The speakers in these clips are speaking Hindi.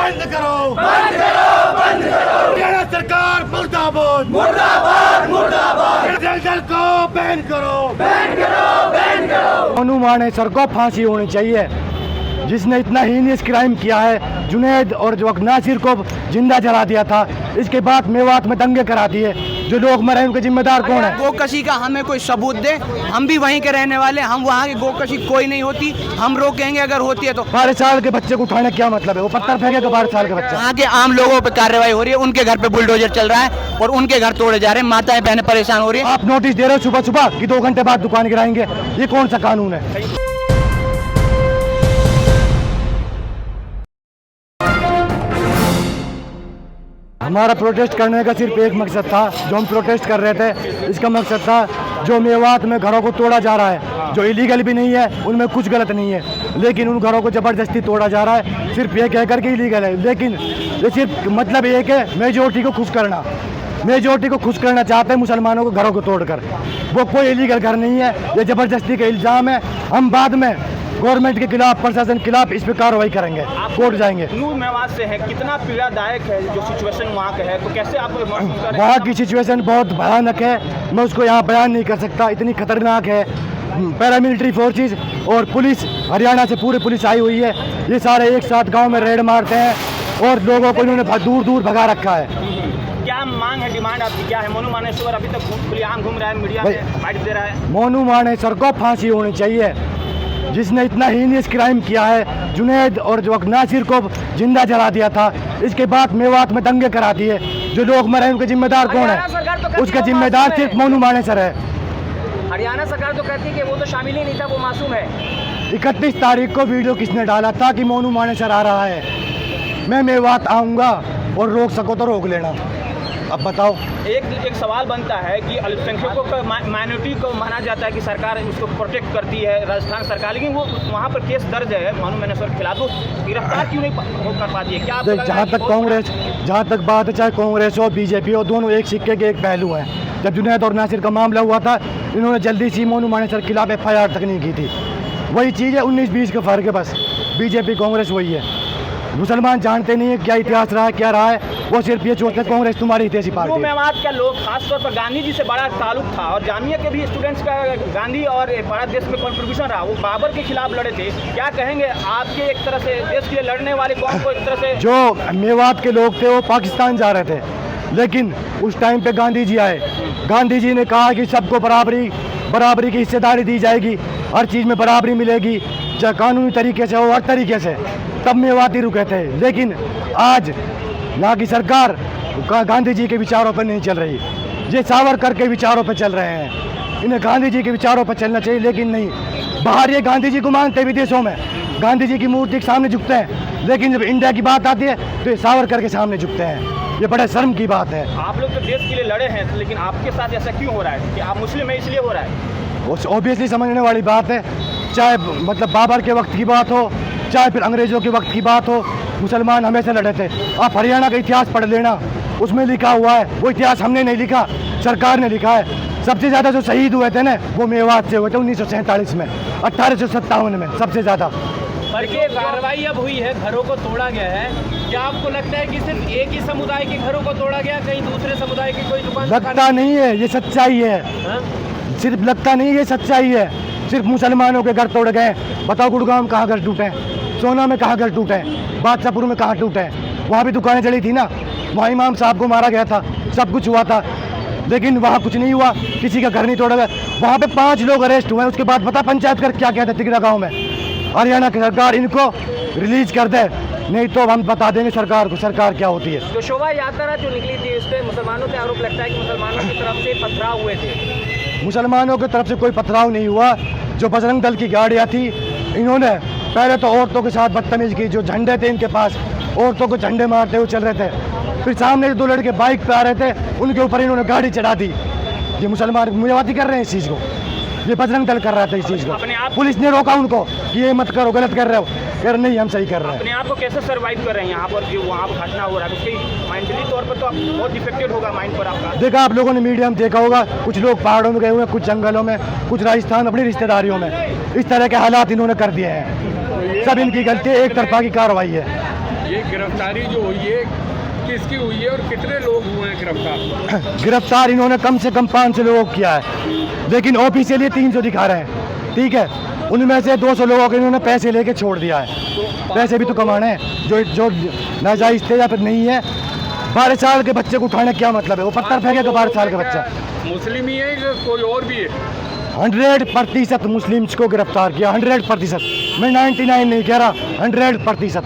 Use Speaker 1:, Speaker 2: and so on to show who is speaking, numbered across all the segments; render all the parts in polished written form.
Speaker 1: बंद करो, बंद करो, बंद करो। हरियाणा सरकार मुर्दाबाद, मुर्दाबाद, मुर्दाबाद। दल को बैन करो, बैन करो, बैन करो।
Speaker 2: मोनू मानेसर को फांसी होनी चाहिए। जिसने इतना हीनियस क्राइम किया है, जुनैद और जो नासिर को जिंदा जला दिया था, इसके बाद मेवात में दंगे करा दिए। जो लोग मरे उनके जिम्मेदार कौन है?
Speaker 3: गोकशी का हमें कोई सबूत दे, हम भी वहीं के रहने वाले, हम वहाँ की गोकशी कोई नहीं होती, हम रोकेंगे अगर होती है तो।
Speaker 2: 12 साल के बच्चे को उठाने क्या मतलब है? वो पत्थर फेंकेगा 12 साल का बच्चा।
Speaker 3: वहाँ के आम लोगों पे कार्रवाई हो रही है, उनके घर पे बुलडोजर चल रहा है और उनके घर तोड़े जा रहे हैं, माताएं बहनें परेशान हो रही है।
Speaker 2: आप नोटिस दे रहे हो सुबह सुबह कि 2 घंटे बाद दुकान गिराएंगे, ये कौन सा कानून है? हमारा प्रोटेस्ट करने का सिर्फ एक मकसद था, जो हम प्रोटेस्ट कर रहे थे इसका मकसद था जो मेवात में घरों को तोड़ा जा रहा है, जो इलीगल भी नहीं है, उनमें कुछ गलत नहीं है, लेकिन उन घरों को ज़बरदस्ती तोड़ा जा रहा है सिर्फ ये कह कर के इलीगल है। लेकिन ये सिर्फ मतलब एक है, मेजोरिटी को खुश करना। मेजोरिटी को खुश करना चाहते हैं मुसलमानों को घरों को तोड़कर। वो कोई इलीगल घर नहीं है, ये ज़बरदस्ती का इल्ज़ाम है। हम बाद में गवर्नमेंट के खिलाफ, प्रशासन के खिलाफ इस पर कार्रवाई करेंगे, कोर्ट जाएंगे।
Speaker 4: नूर मेवात से है, कितना पीड़ादायक है जो सिचुएशन वहाँ का है, तो कैसे आप
Speaker 2: वहाँ की सिचुएशन बहुत भयानक है, मैं उसको यहाँ बयान नहीं कर सकता, इतनी खतरनाक है। पैरामिलिट्री फोर्सेस और पुलिस, हरियाणा से पूरी पुलिस आई हुई है, ये सारे एक साथ गाँव में रेड मारते हैं और लोगों को इन्होंने दूर दूर भगा रखा है।
Speaker 4: क्या मांग है, डिमांड आपकी क्या है? मोनू मानेसर अभी तक खुलेआम घूम रहा है, मीडिया में फाइट दे रहा है।
Speaker 2: मोनू मानेसर को फांसी होनी चाहिए। जिसने इतना हीनियस क्राइम किया है, जुनैद और जो नासिर को जिंदा जला दिया था, इसके बाद मेवात में दंगे करा दिए। जो लोग मरे उनके जिम्मेदार कौन है? उसका जिम्मेदार सिर्फ मोनू मानेसर है।
Speaker 4: हरियाणा सरकार तो कहती है कि वो तो शामिल ही नहीं था, वो मासूम है।
Speaker 2: 31 तारीख को वीडियो किसने डाला था कि मोनू मानेसर आ रहा है? मैं मेवात आऊँगा और रोक सको तो रोक लेना। अब बताओ,
Speaker 4: एक सवाल बनता है कि अल्पसंख्यकों को, माइनॉरिटी को माना जाता है कि सरकार उसको प्रोटेक्ट करती है, राजस्थान सरकार, लेकिन वो वहाँ पर केस दर्ज है मोनू मानेसर के खिलाफ, तो गिरफ्तार क्यों नहीं कर पाती है? क्या
Speaker 2: जहाँ तक बात है, चाहे कांग्रेस हो, बीजेपी हो, दोनों एक सिक्के के एक पहलू हैं। जब जुनैद और नासिर का मामला हुआ था, इन्होंने जल्दी से मोनू मानेसर के खिलाफ FIR तक नहीं की थी। वही चीज़ है, 19-20 का फ़र्क है बस। बीजेपी कांग्रेस वही है। मुसलमान जानते नहीं है क्या इतिहास रहा है, क्या रहा है, वो सिर्फ ये सोचते हैं कांग्रेस तुम्हारी इतिहासी पार्टी है।
Speaker 4: मेवात का लोग खासतौर पर गांधी जी से बड़ा ताल्लुक था और जामिया के भी स्टूडेंट्स का गांधी और भारत देश में कंट्रीब्यूशन रहा, वो बाबर के खिलाफ लड़े थे। क्या कहेंगे आपके एक तरह से देश के लिए लड़ने वाले कौन को एक तरह से? जो
Speaker 2: मेवात के लोग थे वो पाकिस्तान जा रहे थे, लेकिन उस टाइम पे गांधी जी आए। गांधी जी ने कहा कि सबको बराबरी की हिस्सेदारी दी जाएगी, हर चीज़ में बराबरी मिलेगी, चाहे कानूनी तरीके से हो, हर तरीके से। तब मेवाती रुके थे। लेकिन आज यहाँ की सरकार गांधी जी के विचारों पर नहीं चल रही, ये सावरकर के विचारों पर चल रहे हैं। इन्हें गांधी जी के विचारों पर चलना चाहिए, लेकिन नहीं। बाहर ये गांधी जी को मानते विदेशों में, गांधी जी की मूर्ति के सामने झुकते हैं, लेकिन जब इंडिया की बात आती है तो ये सावरकर के सामने झुकते हैं। ये बड़े शर्म की बात है।
Speaker 4: आप लोग तो देश के लिए लड़े हैं, लेकिन आपके साथ ऐसा क्यों हो रहा है कि आप मुस्लिम है इसलिए हो रहा है?
Speaker 2: ऑब्वियसली समझने वाली बात है। चाहे मतलब बाबर के वक्त की बात हो, चाहे फिर अंग्रेज़ों के वक्त की बात हो, मुसलमान हमेशा लड़े थे। आप हरियाणा का इतिहास पढ़ लेना, उसमें लिखा हुआ है। वो इतिहास हमने नहीं लिखा, सरकार ने लिखा है। सबसे ज़्यादा जो शहीद हुए थे ना, वो मेवात से हुए थे 1947 में, 1857 में सबसे ज़्यादा।
Speaker 4: देखिए, कार्रवाई अब हुई है, घरों को तोड़ा गया है। क्या आपको लगता है कि सिर्फ एक ही समुदाय के घरों को तोड़ा गया, कहीं दूसरे समुदाय की कोई दुकान?
Speaker 2: लगता नहीं है, ये सच्चाई है। सिर्फ लगता नहीं, ये सच्चाई है। सिर्फ मुसलमानों के घर तोड़ गए। बताओ, गुड़गांव में कहाँ घर टूटे हैं, सोना में कहाँ घर टूटे हैं, बादशाहपुर में कहाँ टूटे हैं? वहाँ भी दुकानें चली थी ना, वहाँ इमाम साहब को मारा गया था, सब कुछ हुआ था, लेकिन वहाँ कुछ नहीं हुआ, किसी का घर नहीं तोड़ा गया। वहाँ पे 5 लोग अरेस्ट हुए। उसके बाद पता पंचायत कर क्या कहते तिगरा गाँव में, हरियाणा की सरकार इनको रिलीज कर दे, नहीं तो हम बता देंगे सरकार को सरकार क्या होती है।
Speaker 4: जो शोभा यात्रा जो निकली थी, उस पर मुसलमानों पे आरोप लगता है कि मुसलमानों की तरफ से पथराव हुए थे।
Speaker 2: मुसलमानों की तरफ से कोई पथराव नहीं हुआ। जो बजरंग दल की गाड़ियाँ थी, इन्होंने पहले तो औरतों के साथ बदतमीज़ी की। जो झंडे थे इनके पास, औरतों को झंडे मारते हुए चल रहे थे। फिर सामने 2 लड़के बाइक पे आ रहे थे, उनके ऊपर इन्होंने गाड़ी चढ़ा दी। ये मुसलमान मेवाती कर रहे हैं इस चीज़ को, ये बजरंग दल कर रहा था इस चीज़ को। पुलिस ने रोका उनको कि ये मत करो, गलत कर रहे हो। कह रहे नहीं, हम सही कर रहे हैं।
Speaker 4: अपने आप को कैसे सर्वाइव कर रहे हैं यहाँ पर जो वहाँ पर घटना हो रहा है? उसकी मेंटली तौर पर तो बहुत डिफेक्टेड होगा माइंड पर आपका।
Speaker 2: देखा, आप लोगों ने मीडिया में देखा होगा, कुछ लोग पहाड़ों में गए हुए हैं, कुछ जंगलों में, कुछ राजस्थान अपनी रिश्तेदारियों में। इस तरह के हालात इन्होंने कर दिए हैं। सब इनकी गलती है, एक तरफा की कार्रवाई है।
Speaker 5: ये गिरफ्तारी जो हुई है किसकी हुई है और कितने लोग हुए हैं गिरफ्तार?
Speaker 2: गिरफ्तार इन्होंने कम से कम 500 लोगों को किया है, लेकिन ऑफिशियली 300 दिखा रहे हैं। ठीक है, उनमें से 200 लोगों को इन्होंने पैसे लेके छोड़ दिया है। पैसे भी तो कमाने हैं, जो नाजायज़ थे या फिर नहीं है। 12 साल के बच्चे को उठाने क्या मतलब है? वो पत्थर फेंकेगा 12 साल का बच्चा।
Speaker 5: मुस्लिम ही है कि कोई और भी है?
Speaker 2: 100% मुस्लिम्स को गिरफ्तार किया, 100%। मैं 99 नहीं कह रहा, 100%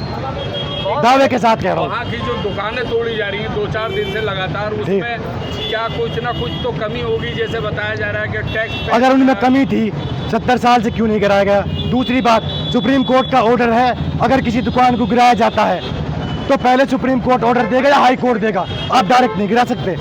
Speaker 2: दावे के साथ कह रहा हूँ।
Speaker 5: वहाँ की जो दुकानें तोड़ी जा रही हैं 2-4 दिन से लगातार, उसमें क्या कुछ ना कुछ तो कमी होगी, जैसे बताया जा रहा है कि टैक्स
Speaker 2: अगर उनमें कमी थी 70 साल से क्यों नहीं गिराया गया? दूसरी बात, सुप्रीम कोर्ट का ऑर्डर है, अगर किसी दुकान को गिराया जाता है तो पहले सुप्रीम कोर्ट ऑर्डर देगा या हाई कोर्ट देगा। आप डायरेक्ट नहीं गिरा सकते।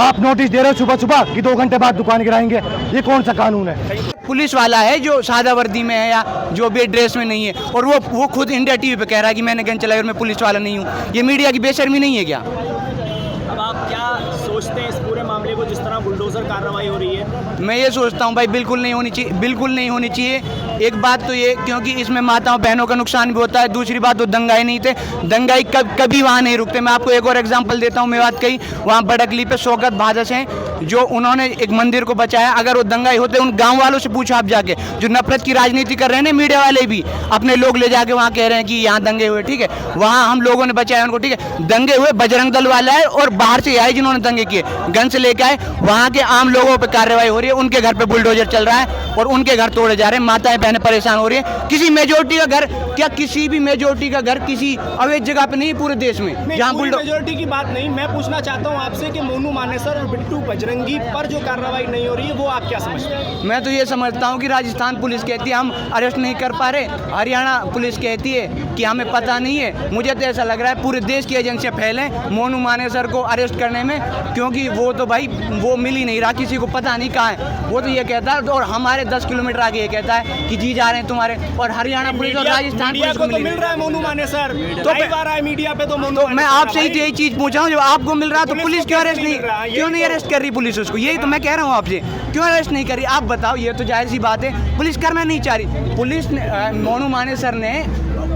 Speaker 2: आप नोटिस दे रहे हो सुबह सुबह कि 2 घंटे बाद दुकान गिराएंगे, ये कौन सा कानून है?
Speaker 3: पुलिस वाला है जो सादा वर्दी में है या जो भी ड्रेस में नहीं है, और वो खुद इंडिया टीवी पे कह रहा है कि मैंने गन चलाई और मैं पुलिस वाला नहीं हूँ। ये मीडिया की बेशर्मी नहीं है क्या?
Speaker 4: अब आप क्या सोचते हैं इस पूरे मामले को, जिस तरह बुलडोजर कार्रवाई हो रही है?
Speaker 3: मैं ये सोचता हूँ भाई, बिल्कुल नहीं होनी चाहिए, बिल्कुल नहीं होनी चाहिए। एक बात तो ये, क्योंकि इसमें माताओं बहनों का नुकसान भी होता है। दूसरी बात, तो दंगाई नहीं थे, दंगाई कभी वहाँ नहीं रुकते। मैं आपको एक और एग्जांपल देता हूँ, मेवात कही वहाँ बड़कली पे शौकत भादस हैं, जो उन्होंने एक मंदिर को बचाया। अगर वो दंगाई होते, उन गाँव वालों से पूछो आप जाके, जो नफरत की राजनीति कर रहे हैं ना मीडिया वाले भी, अपने लोग ले जाके वहाँ कह रहे हैं कि यहाँ दंगे हुए। ठीक है, वहाँ हम लोगों ने बचाया उनको। ठीक है, दंगे हुए बजरंग दल वाला है और बाहर से आए जिन्होंने दंगे किए, गन से लेके आए। वहाँ के आम लोगों पे कार्रवाई हो रही है, उनके घर पे बुलडोजर चल रहा है और उनके घर तोड़े जा रहे हैं। माताएं बहनें परेशान हो रही है। किसी मेजोरिटी का घर, क्या किसी भी मेजोरिटी का घर किसी अवैध जगह पे नहीं है पूरे देश में जहाँ
Speaker 4: मेजोरिटी की बात नहीं, मैं पूछना चाहता हूँ आपसे कि मोनू मानेसर और बिट्टू बजरंगी पर जो कार्रवाई नहीं हो रही है वो आप क्या समझते हैं?
Speaker 3: मैं तो ये समझता हूँ कि राजस्थान पुलिस कहती है हम अरेस्ट नहीं कर पा रहे, हरियाणा पुलिस कहती है कि हमें पता नहीं है। मुझे तो ऐसा लग रहा है पूरे देश की एजेंसियाँ फैलें मोनू मानेसर को अरेस्ट करने में, क्योंकि वो तो भाई वो मिल ही नहीं रहा, किसी को पता नहीं कहाँ है। वो तो ये कहता है, और हमारे 10 किलोमीटर आगे ये कहता है कि जी जा रहे हैं तुम्हारे, और हरियाणा पुलिस और राजस्थान पुलिस को
Speaker 4: मिल रहा है मोनू मानेसर, तो आ रहा है मीडिया पे, तो
Speaker 3: मैं आपसे ही यही चीज पूछा हूँ, जब आपको मिल रहा है तो पुलिस क्यों अरेस्ट नहीं, क्यों नहीं अरेस्ट कर रही पुलिस उसको? यही तो मैं कह रहा हूँ आपसे, क्यों अरेस्ट नहीं कर रही? आप बताओ। ये तो जाहिर सी बात है, पुलिस करना नहीं चाह रही। पुलिस ने, मोनू मानेसर ने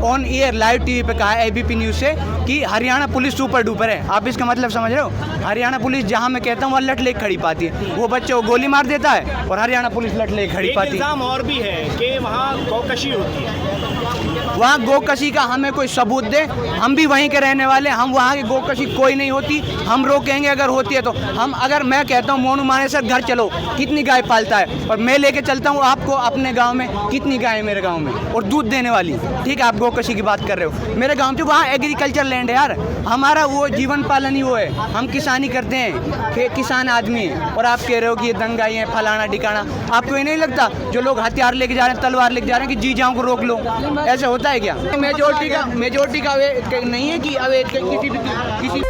Speaker 3: ऑन एयर लाइव टीवी पे कहा है एबीपी न्यूज़ से कि हरियाणा पुलिस सुपर डुपर है। आप इसका मतलब समझ रहे हो? हरियाणा पुलिस जहां मैं कहता हूं वहाँ लट लेके खड़ी पाती है, वो बच्चे को गोली मार देता है और हरियाणा पुलिस लट लेके खड़ी पाती है।
Speaker 4: इल्जाम और भी है कि वहाँ गौकशी होती है।
Speaker 3: वहाँ गोकशी का हमें कोई सबूत दे, हम भी वहीं के रहने वाले, हम वहाँ की गोकशी कोई नहीं होती, हम रोकेंगे अगर होती है तो। हम, अगर मैं कहता हूँ मोनू मानेसर घर चलो, कितनी गाय पालता है, और मैं लेके चलता हूँ आपको अपने गांव में, कितनी गाय है मेरे गांव में और दूध देने वाली। ठीक है, आप गोकशी की बात कर रहे हो। मेरे गांव में वहाँ एग्रीकल्चर लैंड है यार, हमारा वो जीवन पालन ही वो है, हम किसानी करते हैं, किसान आदमी है। और आप कह रहे हो कि ये दंगाई है, फलाना ठिकाना। आपको ये नहीं लगता जो लोग हथियार लेके जा रहे हैं, तलवार लेके जा रहे हैं, कि जी जाओ को रोक लो? ऐसे होता है क्या? मेजोरिटी का नहीं है कि किसी